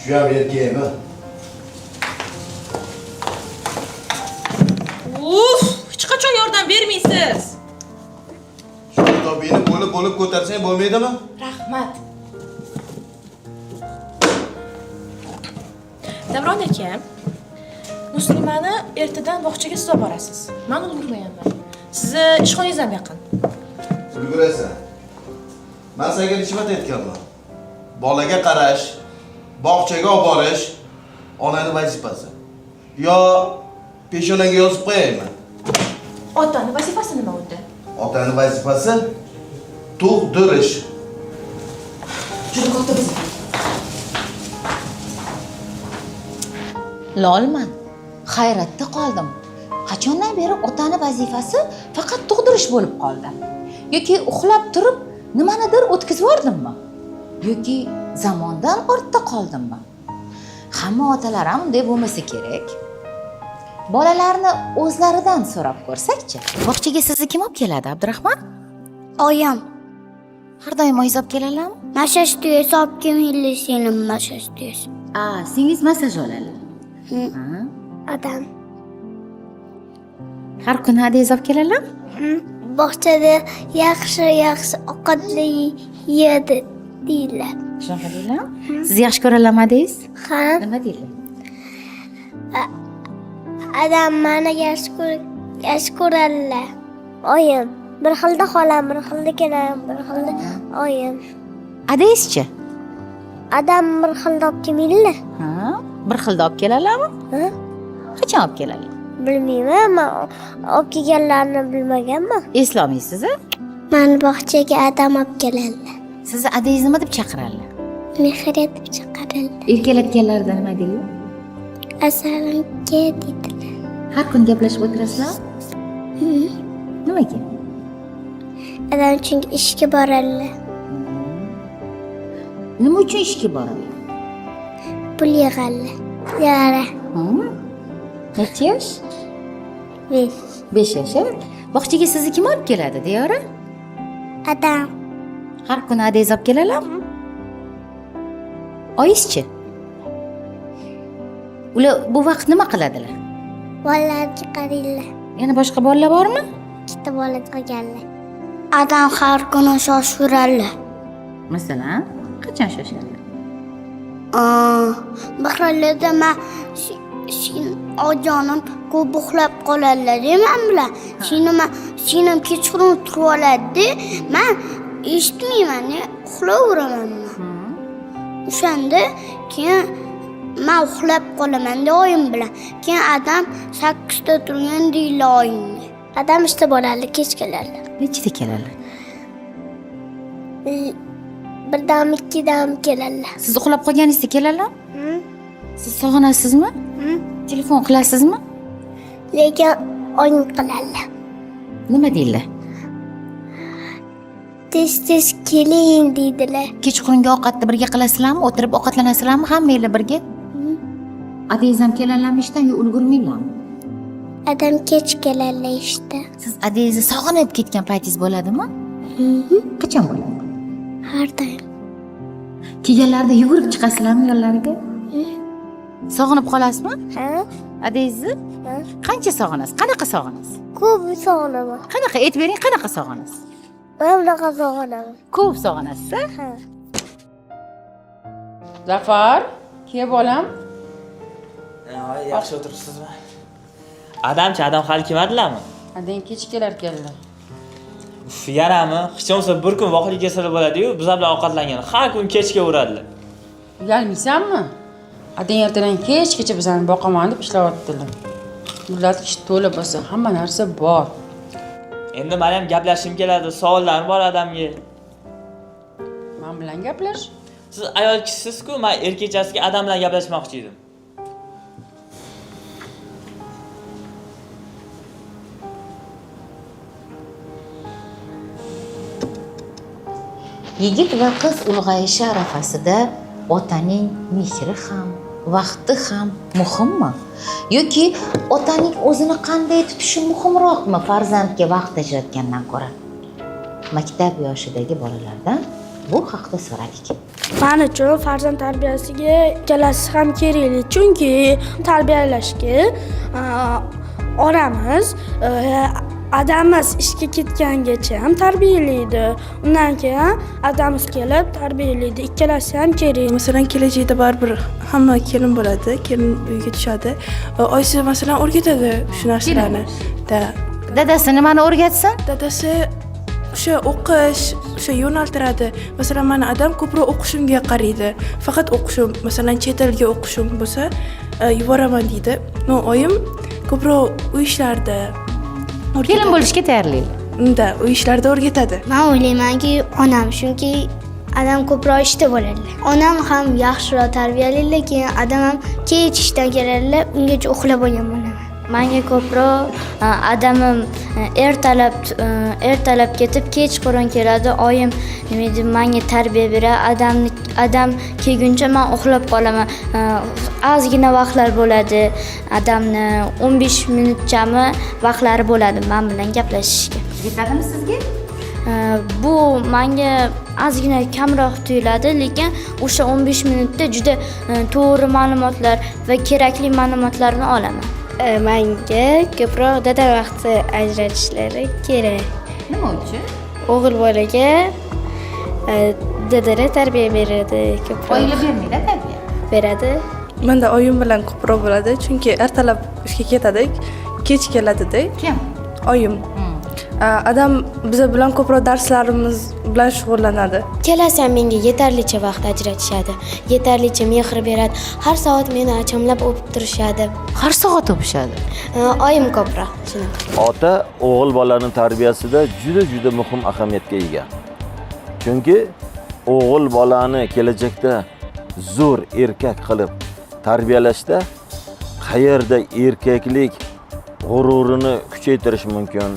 Shu ham erkakmi? Hech qachon yordam bermaysiz. Shu kitobingni bo'lib ko'tarsang bo'lmaydimi? Rahmat. Davron aka, Muslimani ertadan bog'chaga siz olib borasiz. Men ulgurmayapman. Sizni ishxonangiz ham yaqin. Ulgurasan. Men senga necha marta aytganman. Bolaga qarash, bog'chaga olib borish onani vazifasi. Yo peshonangga yozib qo'yaymi? Otani vazifasi nima unda? Otani vazifasi tug'dirish. Juda katta vazifa. Lolman. Hayratda qoldim. Qachondan beri otani vazifasi faqat tug'dirish bo'lib qoldi? Yoki uxlab turib nimanidir o'tkazib yordimmi? Yoki zamondan ortda qoldimmi? Hamma otalar ham unday bo'lmasa kerak. Bolalarni o'zlaridan so'rab ko'rsakchi. Bog'chaga sizni kim olib keladi, Abdurahmon? Oyam. Har doim oyingiz olib keladilarmi? Masaj tuyasi olib kelmaydi, sening masaj tuyasi. Singiz masaj oladi. Adam. Har kuni adingiz olib keladilar? Bog'chada yaxshi ovqatli yedi deydilar. Shunaqa deydilar? Siz yaxshi ko'radilarmi adingiz? Ha. Nima deydilar? Adam meni yaxshi ko'radilar. Oyim. Bir xilda xolam, bir xilda kelam, bir xilda oyim. Adingizchi? Adam bir xilda olib kelmaydilar. Bir xilda olib keladilarmi? Ha? Qachon olib keladilar? Bilmayman, men olib kelganlarini bilmaganman. Eslolmaysiz-a? Meni bog'chaga adam olib keladilar. Sizni adingiz nima deb chaqiradilar? Mehr deb chaqiradilar. Erkalatganlarida nima deydilar? Asalimga deydilar. Har kun gaplashib o'tirasizlar? Nimaga? Adam chunki ishga boradilar. Nima uchun ishga boradilar? Pul yig'adilar. Yara. Necha yosh? 5. 5 yosh. Bog'chaga sizni kim olib keladi, Diyora? Adam. Har kuni adingiz olib keladilarmi? Oyingizchi? Ular bu vaqt nima qiladilar? Bolalarga qaraydilar. Yana boshqa bolalar bormi? Ikkita bola qolganlar. Adam har kuni shoshiradilar. Masalan, qachon shoshadilar? Bahralarda men ojonim ko'p uxlab qoladilar, men bilan. Sinem kechqurun turib oladi, men eshitmayman, uxlayveraman. O'shanda keyin men uxlab qolaman oyim bilan. Keyin adam 8 ta turgan deydi oyimni. Adam ishda bo'ladi, kech keladi. Nechida keladilar? Birdan ikkidan keladilar. Siz uxlab qolganingizda keladilar? Siz sog'inasizmi? Telefon qilasizmi? Lekin oyim qiladilar. Nima deydilar? Tez keling deydilar. Kechqurungi ovqatni birga qilasizlarmi? O'tirib ovqatlanasizlarmi hammanglar birga? Adingiz ham keladilarmi ishdan yo ulgurmaylarmi? Adam kech keladilar ishda. Siz adingizni sog'inib ketgan paytingiz bo'ladimi? Qachon bo'ladi? Har doim. Kelganlarida yugurib chiqasizlarmi yo'llariga? Sog'inib qolasizmi? Ha? Adingizni? Qancha sog'inasiz? Qanaqa sog'inasiz? Ko'p sog'inaman. Qanaqa aytib bering, qanaqa sog'inasiz? Men bunaqa sog'inaman. Ko'p sog'inasiz-a? Ha. Zafar, ke bolam? Yaxshi o'tiribsizmi? Adam hali kelmadilarmi? Adang kech kelar ekanlar. Yarami? Hech bo'lmasa bir kun voqilga kelsalar bo'ladi-yu, bizlar bilan ovqatlangan. Har kun kechga uradilar. Uyalmaysanmi? Adang ertadan kechgacha bizani boqaman deb ishlayaptilar. Ular ish to'la bo'lsa, hamma narsa bor. Endi men ham gaplashishim keladi, savollarim bor adamga. Men bilan gaplash. Siz ayol kishisiz-ku, men erkechasiga adam bilan gaplashmoqchi edim. Yigit va qiz ulg'ayishi arafasida otaning mehri ham, vaqti ham muhimmi? Yoki otaning o'zini qanday tutishi muhimroqmi farzandga vaqt ajratgandan ko'ra? Maktab yoshidagi bolalardan bu haqida so'radik. Men uchun farzand tarbiyasiga ikkalasi ham kerakli, chunki tarbiyalashga onamiz adamiz ishga ketgangacha ham tarbiyalaydi. Undan keyin adamiz kelib tarbiyalaydi. Ikkalasi ham kerak. Masalan, kelajakda baribir hamma kelin bo'ladi, kelin uyga tushadi. Oyisi masalan o'rgatadi shu narsalarni. Dadasi nimani o'rgatsin? Dadasi o'sha o'qish, o'sha yo'naltiradi. Masalan, meni adam ko'proq o'qishimga qaraydi. Faqat o'qishim, masalan, chet elga o'qishim bo'lsa, yuboraman deydi. No, oyim ko'proq uy ishlarida Kelin bo'lishga tayyorlaydi. unda uy ishlarida o'rgatadi. Men o'ylaymanki, onam, chunki adam ko'proq ishda bo'ladi. Onam ham yaxshiroq tarbiyalaydi, lekin adam ham kech ishdan keladilar, ungacha uxlab olgan bo'laman. Menga ko'proq adamim ertalab ketib, kechqurun keladi. Oyim nima deydi, menga tarbiya beradi. Adam kelguncha men uxlab qolaman. Ozgina vaqtlar bo'ladi. Adamni 15 minutchami vaqtlari bo'ladi men bilan gaplashishga. Yetadimi sizga? Bu menga ozgina kamroq tuyuladi, lekin o'sha 15 minutda juda to'g'ri ma'lumotlar va kerakli ma'lumotlarni olaman. Menga ko'proq dada vaqti ajratishlari kerak. Nima uchun? O'g'il bolaga dadalar tarbiya beradi, ko'proq Oila bermaydi tarbiya. beradi. Menda oyim bilan ko'proq bo'ladi, chunki ertalab ishga ketadi, kech keladi-da. Kim? Oyim. Adam biza bilan ko'proq darslarimiz bilan shug'ullanadi. Kelasi ham menga yetarlicha vaqt ajratishadi. Yetarlicha mehr beradi. Har soat meni achamlab o'pib turishadi. Har soat o'pishadi. Oyim ko'proq shunaqa. Ota o'g'il bolaning tarbiyasida juda muhim ahamiyatga ega. Chunki o'g'il bolani kelajakda zo'r erkak qilib tarbiyalashda qayerda erkaklik g'ururini kuchaytirish mumkin,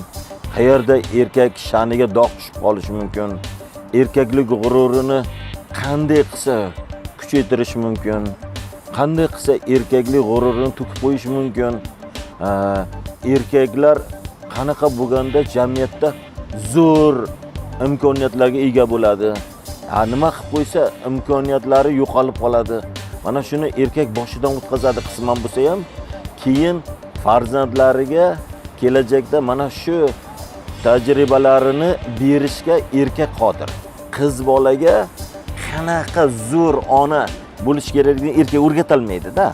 qayerda erkak sha'niga dog' tushib qolishi mumkin, erkaklik g'ururini qanday qilsa kuchaytirish mumkin, qanday qilsa erkaklik g'ururini to'kib qo'yish mumkin, erkaklar qanaqa bo'lganda jamiyatda zo'r imkoniyatlarga ega bo'ladi, nima qilib qo'ysa imkoniyatlari yo'qolib qoladi. Mana shuni erkak boshidan o'tkazadi qisman bo'lsa ham, keyin farzandlariga kelajakda mana shu tajribalarini berishga erkak qodir. Qiz bolaga qanaqa zo'r ona bo'lish kerakligini erkak o'rgatolmaydi-da.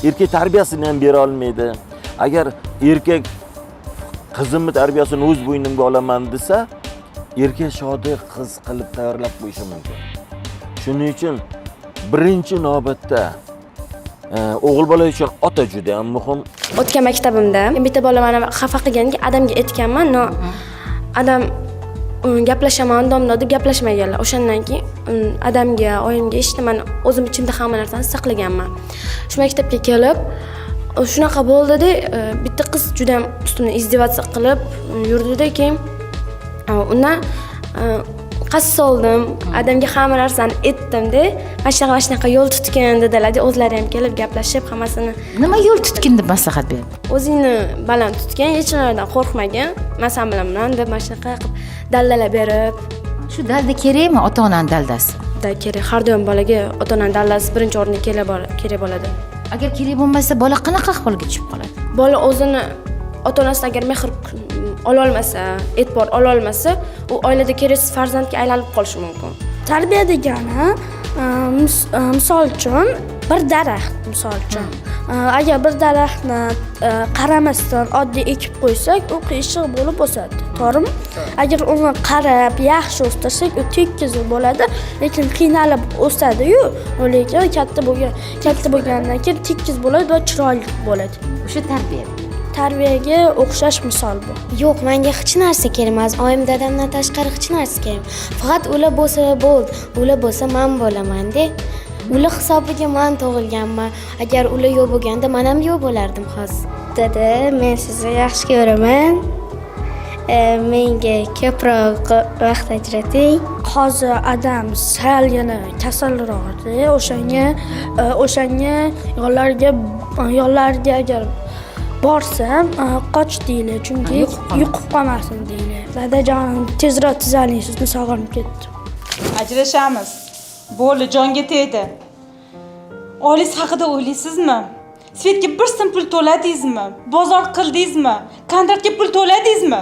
Erkak tarbiyasini ham bera olmaydi. Agar erkak qizimni tarbiyasini o'z bo'ynimga olaman desa, erkak shodi qiz qilib tayyorlab qo'yishi mumkin. Shuning uchun birinchi navbatda o'g'il bola uchun ota juda ham muhim. O'tgan maktabimda bitta bola meni xafa qilganki, adamga aytganman, adam gaplashaman, domla deb gaplashmaganlar. O'shandan keyin adamga, oyimga eshitdim, o'zim ichimda hamma narsani saqlaganman. Shu maktabga kelib, shunaqa bo'ldi-da, bitta qiz juda ham ustimdan izdivatsiya qilib yurdi-da, keyin undan qasd oldim, adamga hamma narsani aytdim-da, mana shunaqa yo'l tutgan dedilar-da, o'zlari ham kelib gaplashib hammasini. Nima yo'l tutkin deb maslahat berdi? O'zingni baland tutgan, hech narsadan qo'rqmagan, men sen bilan deb mana shunaqa qilib daldalar berib. Shu dalda kerakmi, ota-onaning daldasi? Kerak, har doim bolaga ota-onaning daldasi birinchi o'rinda kerak bo'ladi. Agar kerak bo'lmasa, bola qanaqa ahvolga tushib qoladi? Bola o'zini ota-onasidan agar mehr ola olmasa, e'tibor ola olmasa, u oilada keraksiz farzandga aylanib qolishi mumkin. Tarbiya degani, misol uchun bir daraxt, misol uchun. Agar bir daraxtni qaramasdan oddiy ekib qo'ysak, u qiyshiq bo'lib o'sadi. To'g'rimi? Agar uni qarab, yaxshi o'stirsak, u tekis bo'ladi, lekin qiynalib o'sadi-yu, lekin katta bo'lgandan keyin tekis bo'ladi va chiroyli bo'ladi. O'sha tarbiya. Tarbiyaga o'xshash misol bu. Yo'q, menga hech narsa kerak emas. Oyim dadamdan tashqari hech narsa kerak. Faqat ular bo'lsa bo'ldi. Ular bo'lsa men bo'laman-da. Ular hisobiga men tug'ilganman. Agar ular yo'q bo'lganda, men ham yo'q bo'lardim hozir. Dada, men sizni yaxshi ko'raman. Menga ko'proq vaqt ajrating. Hozir adam salgina kasalroqda, o'shanga yo'llarga agar borsam qoch deyli, chunki yuqib qolmasin deyli. Dadajon, tezroq tuzaling, sizni sog'inib ketdim. Ajrashamiz. Bo'ldi, jonga tegdi. Oilangiz haqida o'ylaysizmi? Svetga bir so'm pul to'ladingizmi? Bozor qildingizmi? Kontraktga pul to'ladingizmi?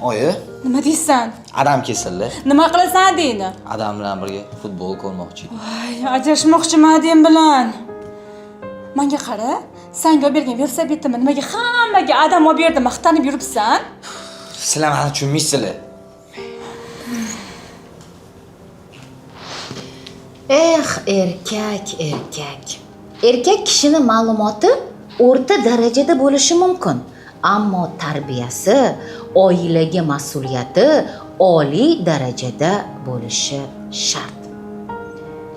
Oyi, Nima deysan? adam kesildi. Nima qilasan deyni? Adam bilan birga futbol ko'rmoqchi edim. Voy, ajrashmoqchiman dem bilan. Menga qara, senga olib bergan velosipedimni nimaga hammaga adam olib berdim, maqtanib yuribsan? Sizlar meni tushunmaysizlar. Erkak. Erkak kishini ma'lumoti o'rta darajada bo'lishi mumkin, ammo tarbiyasi, oilaga mas'uliyati oliy darajada bo'lishi shart.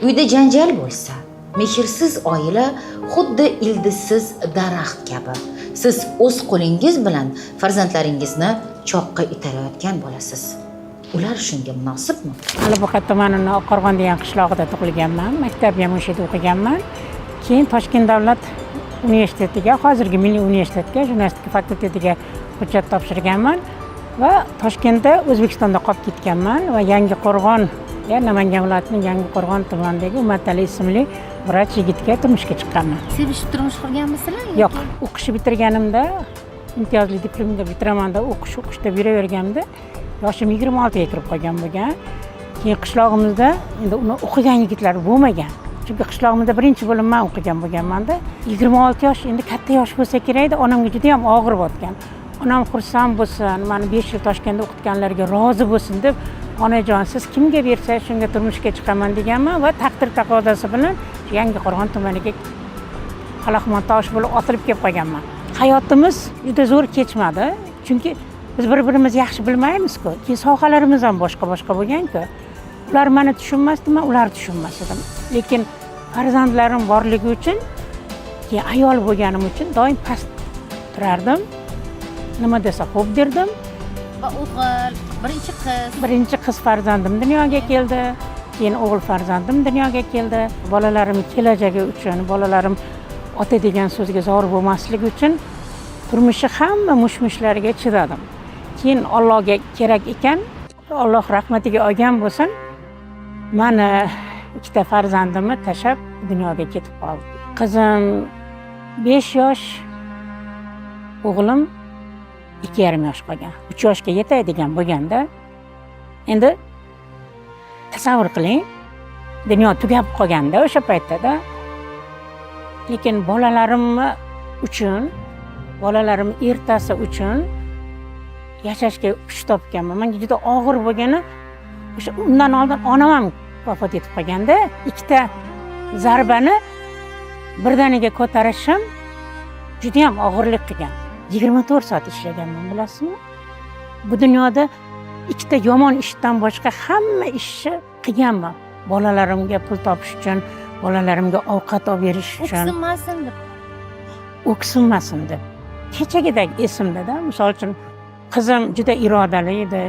Uyda janjal bo'lsa, mehrsiz oila xuddi ildizsiz daraxt kabi. Siz o'z qo'lingiz bilan farzandlaringizni choqqa itarayotgan bo'lasiz. Ular shunga munosibmi? Alibuqa tumanining Oqqo'rg'on degan qishlog'ida tug'ilganman. Maktabga ham o'sha yerda o'qiganman. Keyin Toshkent davlat universitetiga, hozirgi Milliy universitetga, jurnalistika fakultetiga hujjat topshirganman va Toshkentda O'zbekistonda qolib ketganman va Yangiqo'rg'on, Namangan viloyatining Yangiqo'rg'on tumanidagi Umatali ismli vrach yigitga turmushga chiqqanman. Sevishib turmush qurganmisizlar? Yo'q, o'qishni bitirganimda, imtiyozli diplomga bitiraman deb o'qishda yuraverganimda yoshim 26 ga kirib qolgan bo'lgan. Keyin qishlog'imizda endi uni o'qigan yigitlar bo'lmagan. Chunki qishlog'imizda birinchi bo'lim men o'qigan bo'lganman-da. 26 yosh endi katta yosh bo'lsa kerak-da, onamga juda ham og'ir bo'lgan. Onam xursand bo'lsin, meni 5 yil Toshkentda o'qitganlarga rozi bo'lsin deb, onajon siz kimga bersa shunga turmushga chiqaman deganman va taqdir taqozosi bilan Yangiqo'rg'on tumaniga Xalaqmon tosh bo'lib otilib kelib qolganman. Hayotimiz juda zo'r kechmadi, chunki biz bir-birimizni yaxshi bilmaymiz-ku. Keyin sohalarimiz ham boshqa bo'lgan-ku. Ular meni tushunmasdi, men ularni tushunmas edim. Lekin farzandlarim borligi uchun, keyin ayol bo'lganim uchun doim past turardim. Nima desa xo'p derdim. Va o'g'il, birinchi qiz farzandim dunyoga keldi. Keyin o'g'il farzandim dunyoga keldi. Bolalarim kelajagi uchun, bolalarim ota degan so'zga zor bo'lmasligi uchun turmushi hamma mushmushlariga chidadim. Keyin Allohga kerak ekan, Alloh rahmatiga olgan bo'lsin, meni ikkita farzandimni tashlab dunyoga ketib qoldi. Qizim 5 yosh, o'g'lim 2,5 yosh qolgan. 3 yoshga yetadigan bo'lganda, endi tasavvur qiling, dunyo tugab qolganda o'sha paytda. Lekin bolalarim uchun, bolalarim ertasi uchun yashashga kuch topganman. Menga juda og'ir bo'lgani, o'sha undan oldin onam ham vafot etib qolganda, ikkita zarbani birdaniga ko'tarishim juda ham og'irlik qilgan. 24 soat ishlaganman, bilasizmi? Bu dunyoda ikkita yomon ishdan boshqa hamma ishni qilganman. Bolalarimga pul topish uchun, bolalarimga ovqat olib berish uchun. O'ksinmasin deb. Kechagidek esimda-da, misol uchun qizim juda irodali edi.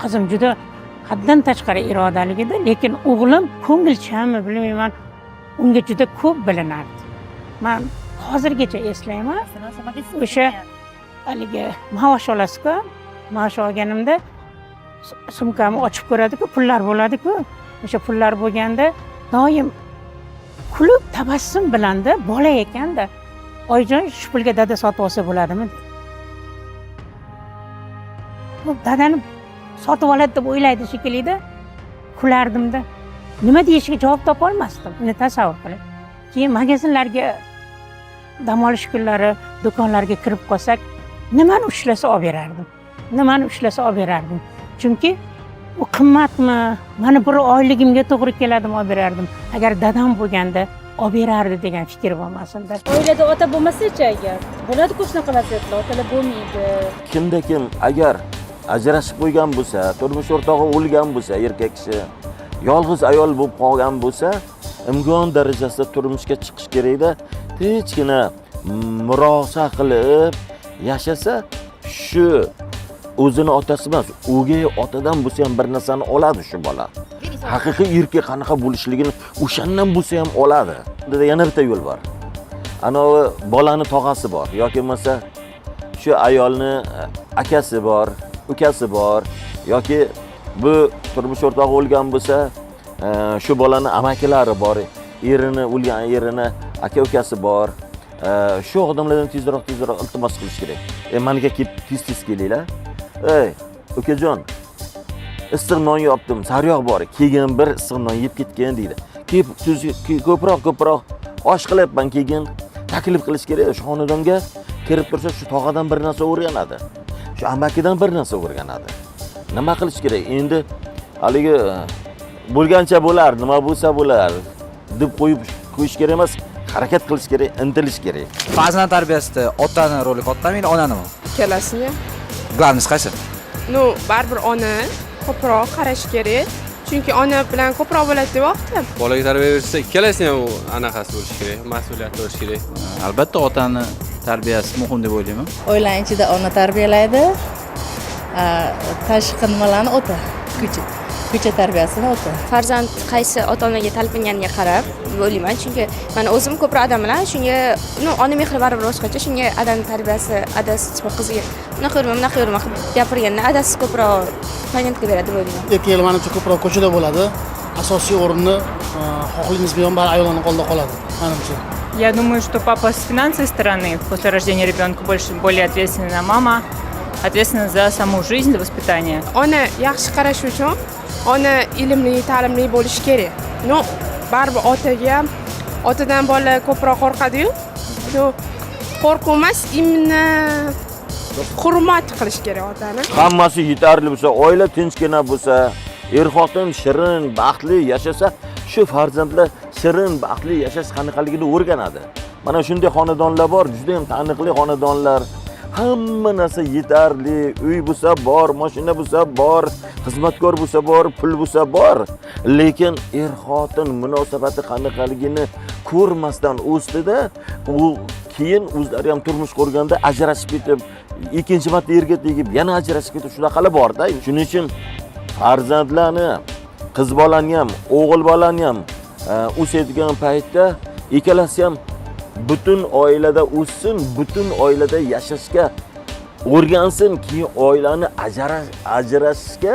Qizim juda haddan tashqari irodali edi, lekin o'g'lim ko'ngilchanmi bilmayman, unga juda ko'p bilinardi. Men hozirgacha eslayman. O'sha haligi maosh olasiz-ku, maosh olganimda sumkamni ochib ko'radi-ku, pullar bo'ladi-ku. O'sha pullar bo'lganda doim kulib tabassum bilanda, bola ekanda, oyijon shu pulga dada sotib olsa bo'ladimi? Dadani sotib oladi deb o'ylaydi shekilli-da. Kulardimda. Nima deyishga javob topa olmasdim. Uni tasavvur qiling. Keyin magazinlarga dam olish kunlari do'konlarga kirib qolsak, nimani ushlasa olib berardim. Chunki u qimmatmi? Mana bir oyligimga to'g'ri keladimi olib berardim. Agar dadam bo'lganda olib berardi degan fikr bo'lmasin-da. Oilada ota bo'lmasa-chi agar? Bo'ladi-ku shunaqa vaziyatlar, otalar bo'lmaydi. Kimda kim agar ajrashib qo'ygan bo'lsa, turmush o'rtog'i o'lgan bo'lsa, erkak kishi, yolg'iz ayol bo'lib qolgan bo'lsa, imkon darajasida turmushga chiqish kerakda, hechgina murosa qilib yashasa, shu o'zini otasi emas, o'gay otadan bo'lsa ham bir narsani oladi shu bola. Haqiqiy erkak qanaqa bo'lishligini o'shandan bo'lsa ham oladi. Bunda yana bitta yo'l bor. Anovi bolani tog'asi bor yoki bo'lmasa shu ayolni akasi bor, ukasi bor yoki Bu turmush o'rtog'i o'lgan bo'lsa, shu bolani amakilari bor, erini o'lgan erini, aka-ukasi bor. Shu odamlardan tezroq iltimos qilish kerak. Manga kelib tez kelinglar. Ey, ukajon, issiq non yopdim, sariyog' bor. Keyin bir issiq non yeb ketgan deydi. Kelib ko'proq osh qilyapman, keyin taklif qilish kerak. Shu xonadonga kirib tursa, shu tog'adan bir narsa o'rganadi. Shu amakidan bir narsa o'rganadi. Nima qilish kerak? Endi haligi bo'lgancha bo'lar, nima bo'lsa bo'lar deb qo'yib qo'yish kerak emas. Harakat qilish kerak, intilish kerak. Farzand tarbiyasida otani roli kattamidi, onanimi? Ikkalasini. Glавныйsi qaysi? Ну, baribir ona ko'proq qarash kerak. Chunki ona bilan ko'proq bo'ladi deb vaqtim. Bolaga tarbiya bersa, ikkalasini ham anaqasi bo'lishi kerak, mas'uliyati bo'lishi kerak. Albatta otani tarbiyasi muhim deb o'ylayman. Oilaning ichida ona tarbiyalaydi, tashqi nimalarni ota, ko'cha tarbiyasini ota. Farzand qaysi ota-onaga talpinganiga qarab o'ylayman, chunki mana o'zim ko'proq adam bilan shunga, ona mehri baribir boshqacha, shunga adam tarbiyasi, adasi qiziga bunaqa yurma qilib gapirganda adasi ko'proq faydani beradi deb o'ylayman. Erkaklar menimcha ko'proq ko'chada bo'ladi. Asosiy o'rinni xohlaymiz bilan bari ayollarning qo'lida qoladi, menimcha. Я думаю, что папа с финансовой стороны после рождения ребенка более ответственна, мама ответственна за саму жизнь, за воспитание. Ona yaxshi qarash uchun ona ilmli, ta'limli bo'lishi kerak. No, baribir otadan bola ko'proq qo'rqadi-yu. Qo'rquv emas, imni hurmat qilish kerak otani. Hammasi yetarli bo'lsa, oila tinchgina bo'lsa, er-xotin shirin, baxtli yashasa, shu farzandlar shirin, baxtli yashash qanaqaligini o'rganadi. Mana shunday xonadonlar bor, juda ham taniqli xonadonlar. Hamma narsa yetarli, uy bo'lsa bor, mashina bo'lsa bor, xizmatkor bo'lsa bor, pul bo'lsa bor. Lekin er-xotin munosabati qanaqaligini ko'rmasdan o'sdida, u keyin o'zlari ham turmush qurganda ajrashib ketib, ikkinchi marta erga tegib, yana ajrashib ketib, shunaqalar bor-da. Shuning uchun farzandlarni, qiz bolani ham, o'g'il bolani ham o'sadigan paytda ikkalasi ham butun oilada o'ssin, butun oilada yashashga o'rgansin, keyin oilani ajrashishga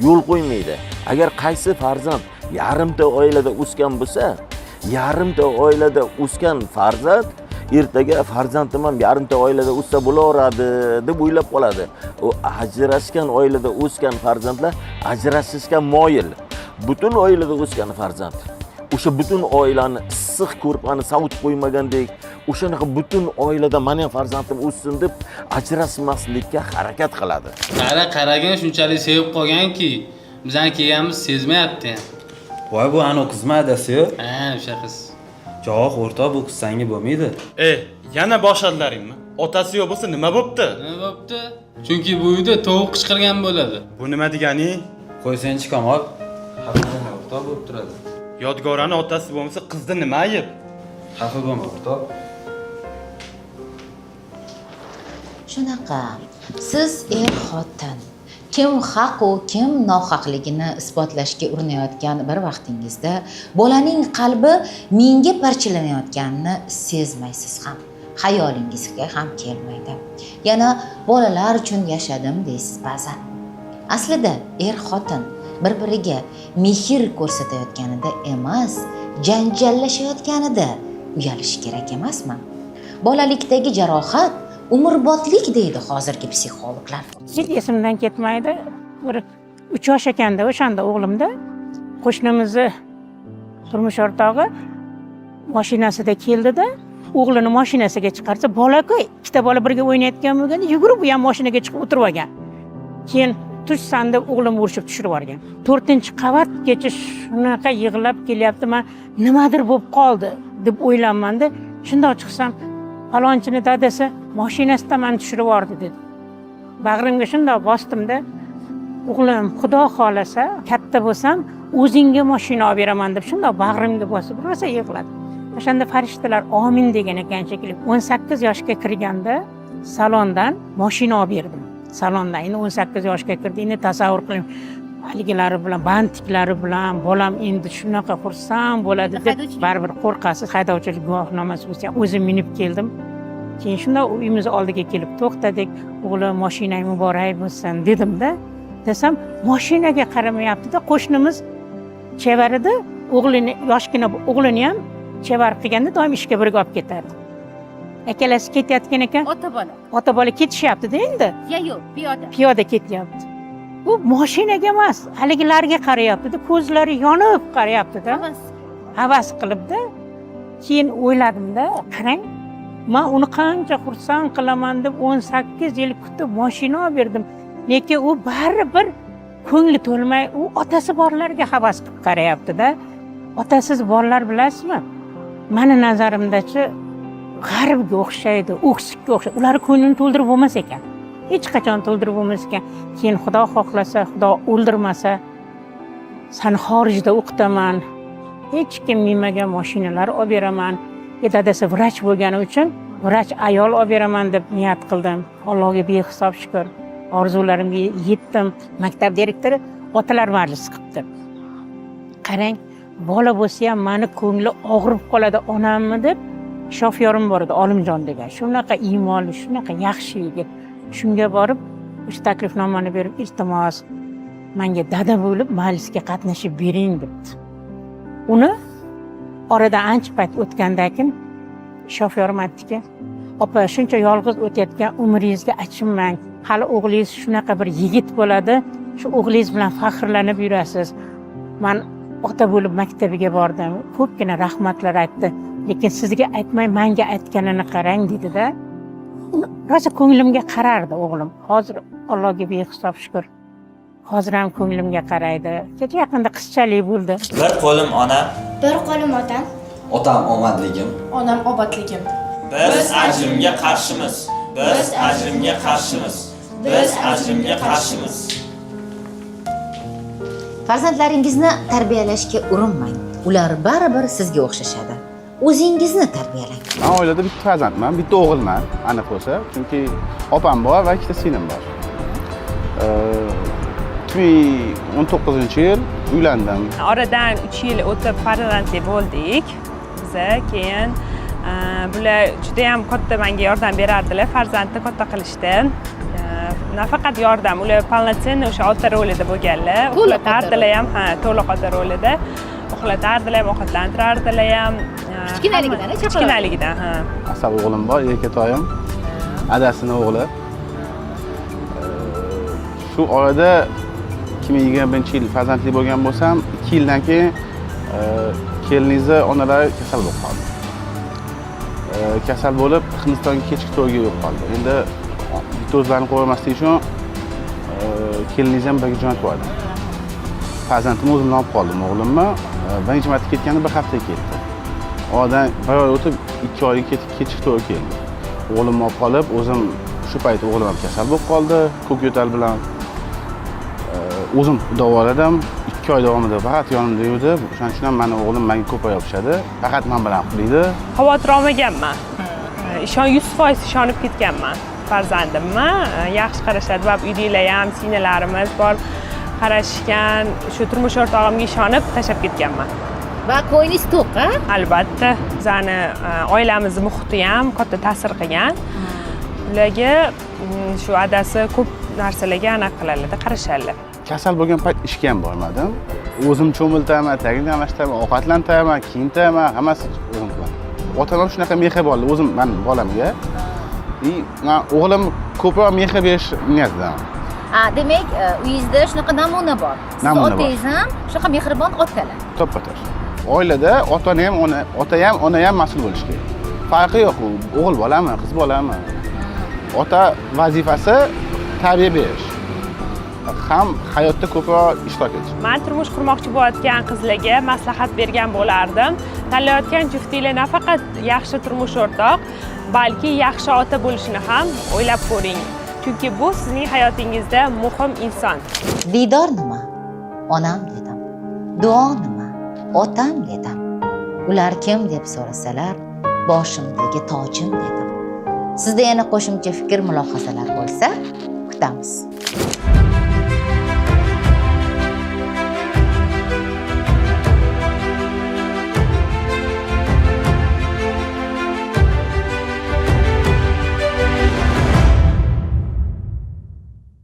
yo'l qo'ymaydi. Agar qaysi farzand yarimta oilada o'sgan bo'lsa, yarimta oilada o'sgan farzand ertaga farzandim ham yarimta oilada o'ssa bo'laveradi deb o'ylab qoladi. U ajrashgan oilada o'sgan farzandlar ajrashishga moyil. Butun oilada o'sgan farzand o'sha butun oilani issiq ko'rpani sovutib qo'ymagandek, o'shanaqa butun oilada meni ham farzandim o'ssin deb ajrashmaslikka harakat qiladi. Qaragan shunchalik sevib qolganki, bizani kelganimiz sezmayapti ham. Voy, bu ana qizmi adasi-yu? Ha, o'sha qiz. Jo'q, o'rtoq, bu qiz senga bo'lmaydi. Yana boshladilaringmi? Otasi yo'q bo'lsa nima bo'pti? Nima bo'pti? Chunki bu uyda tovuq qichqirgan bo'ladi. Bu nima degani? Qo'ysanchi Kamol. Haqiqatan o'rtoq bo'lib turadi. Yodgorani otasi bo'lmasa, qizda nima ayb? Xafa bo'lma o'rtoq. Shunaqa. Siz er-xotin kim haq u kim nohaqligini isbotlashga urinayotgan bir vaqtingizda bolaning qalbi mingga parchalanayotganini sezmaysiz ham, xayolingizga ham kelmaydi. Yana bolalar uchun yashadim deysiz ba'zan. Aslida er-xotin bir-biriga mehr ko'rsatayotganida emas, janjallashayotganida uyalish kerak emasmi? Bolalikdagi jarohat umrbodlik deydi hozirgi psixologlar. Hech esimdan ketmaydi. Bir 3 yosh ekanda o'shanda o'g'limda qo'shnimizni turmush o'rtog'i mashinasida keldida, o'g'lini mashinasiga chiqarsa, bola-ku ikkita bola birga o'ynayotgan bo'lganda yugurib u ham mashinaga chiqib o'tirib olgan. Keyin tushsan deb o'g'lim urishib tushirib yuborgan. 4-qavatgacha shunaqa yig'lab kelyapti, men nimadir bo'lib qoldi deb o'ylanmanda, shundoq chiqsam, falonchini dadasi mashinasidan meni tushirib yubordi dedi. Bag'rimga shundoq bostimda, o'g'lim, xudo xolasa, katta bo'lsam, o'zingga mashina olib beraman deb shundoq bag'rimga bosib rosa yig'ladi. O'shanda farishtalar omin degan ekan shekilli. 18 yoshga kirganda salondan mashina olib berdim. Salondan endi 18 yoshga kirdi. Endi tasavvur qiling, haligilari bilan, bantiklari bilan bolam endi shunaqa xursand bo'ladi deb baribir qo'rqasiz. Haydovchilik guvohnomasi bo'lsa, o'zim minib keldim. Keyin shunda uyimiz oldiga kelib to'xtadik. O'g'lim, mashinang muborak bo'lsin dedim-da. desam mashinaga qaramayapti-da. Qo'shnimiz chevar edi, o'g'lini, yoshgina o'g'lini ham chevar qilganda doim ishga birga olib ketardi. Akkalasi ketayotgan ekan. Ota bola ketishyapti-da endi. Yo'q, piyoda. Piyoda ketyapti. U mashinaga emas, haligilarga qarayapti-da, ko'zlari yonib qarayapti-da. Havas qilibdi. Keyin o'yladim-da, qarang, men uni qancha xursand qilaman deb 18 yil kutib mashina olib berdim. Lekin u baribir ko'ngli to'lmay, u otasi borlarga havas qilib qarayapti-da. Otasiz borlar bilasizmi? Meni nazarimdachi g'arbga o'xshaydi, o'ksikka o'xshaydi. Ular ko'nglini to'ldirib bo'lmas ekan. Hech qachon to'ldirib bo'lmas ekan. Keyin Xudo xohlasa, Xudo o'ldirmasa, seni xorijda o'qitaman. Hech kim minmagan mashinalar olib beraman. Dadasi vrach bo'lgani uchun vrach ayol olib beraman deb niyat qildim. Allohga behisob shukr. Orzularimga yetdim. Maktab direktori otalar majlisi qilibdi. Qarang, bola bo'lsa ham meni ko'ngli og'rib qoladi onammi deb shofyorim bor edi, Olimjon degan. Shunaqa iymonli, shunaqa yaxshi yigit. Shunga borib, o'sha taklifnomani berib, iltimos, menga dada bo'lib majlisga qatnashib bering debdi. Uni orada ancha payt o'tgandan keyin shofyorim aytdiki, "Opa, shuncha yolg'iz o'tayotgan umringizga achinmang. Hali o'g'lingiz shunaqa bir yigit bo'ladi, shu o'g'lingiz bilan faxrlanib yurasiz. Men ota bo'lib maktabiga bordim. Ko'pgina rahmatlar aytdi. Lekin sizga aytmay, menga aytganini qarang" dedi-da. Rosa ko'nglimga qarardi o'g'lim. Hozir Allohga behisob shukr. Hozir ham ko'nglimga qaraydi. Kecha yaqinda qizchalik bo'ldi. Bir qo'lim onam, Bir qo'lim otam, Otam omadligim. Onam obodligim. biz ajrimga qarshimiz. Biz ajrimga qarshimiz. Biz ajrimga qarshimiz. Farzandlaringizni tarbiyalashga urinmang. Ular baribir sizga o'xshashadi. O'zingizni tarbiyalang. Men oilada bitta farzandman, bitta o'g'ilman, aniq bo'lsa, chunki opam bor va ikkita singlim bor. 2019-yil uylandim. Oradan 3 yil o'tib farzandli bo'ldik. Biza keyin bular juda ham katta menga yordam berardilar, farzandni katta qilishda. Nafaqat yordam, ular полноценный o'sha ota rolida bo'lganlar. Uxlatardilar ham, to'liq ota rolida. Uxlatardilar, ovqatlantirardilar ham. Kichkinaligidan, Asal o'g'lim bor, erkatoyim. Adasini o'g'li. Shu orada 2021-yil farzandli bo'lgan bo'lsam, 2 yildan keyin keliningizni onalari kasal bo'lib qoldi. Kasal bo'lib, Hindistonga kechki to'yga yo'q qoldi. Endi bitta o'zlarini qo'ymaslik uchun keliningizni ham birga jo'natib yubordim. Farzandimni o'zimdan olib qoldim, o'g'limni. Birinchi marta ketganda bir hafta ketdi. Oradan bir oy o'tib 2 oyga kechki to'y keldi. O'g'limni olib qolib, o'zim shu payt o'g'lim ham kasal bo'lib qoldi, ko'k yo'tal bilan. O'zim davoladim, 2 oy davomida faqat yonimda yurdi. O'shaning uchun ham meni o'g'lim menga ko'p yopishadi. Faqat men bilan uxlaydi. Xavotir olmaganman. 100% ishonib ketganman farzandimga. Yaxshi qarashadi va uydagilar ham, singillarimiz bor qarashgan. Shu turmush o'rtog'imga ishonib tashlab ketganman. Va ko'nglingiz to'q-a? Albatta, bizani oilamiz muhiti ham katta ta'sir qilgan. Ularga shu adasi ko'p narsalarga aniq qiladi, qarashadilar. Kasal bo'lgan payt ishga ham bormadim. O'zim cho'miltaman, tagini almashtiraman, ovqatlantiraman, kiyintiraman, hammasi o'zim qilaman. Otam ham shunaqa mehribon, o'zim men bolamga. Men o'g'lim ko'proq mehr berish niyatidaman. Demak, uyingizda shunaqa namuna bor. Siz otangiz ham shunaqa mehribon otalar. To'ppa-to'g'ri. Oilada ota ham, ona ham mas'ul bo'lish kerak. Farqi yo'q, o'g'il bolami, qiz bolami. Ota vazifasi tarbiya berish. Ham hayotda ko'proq ishtirok etish. Men turmush qurmoqchi bo'layotgan qizlarga maslahat bergan bo'lardim. Tanlayotgan juftliklar nafaqat yaxshi turmush o'rtoq, balki yaxshi ota bo'lishini ham o'ylab ko'ring. Chunki bu sizning hayotingizda muhim inson. Diydor nima? Onam dedim. Duo nima? Otam dedim. Ular kim deb so'rasalar, boshimdagi tojim dedim. Sizda yana qo'shimcha fikr, mulohazalar bo'lsa, kutamiz.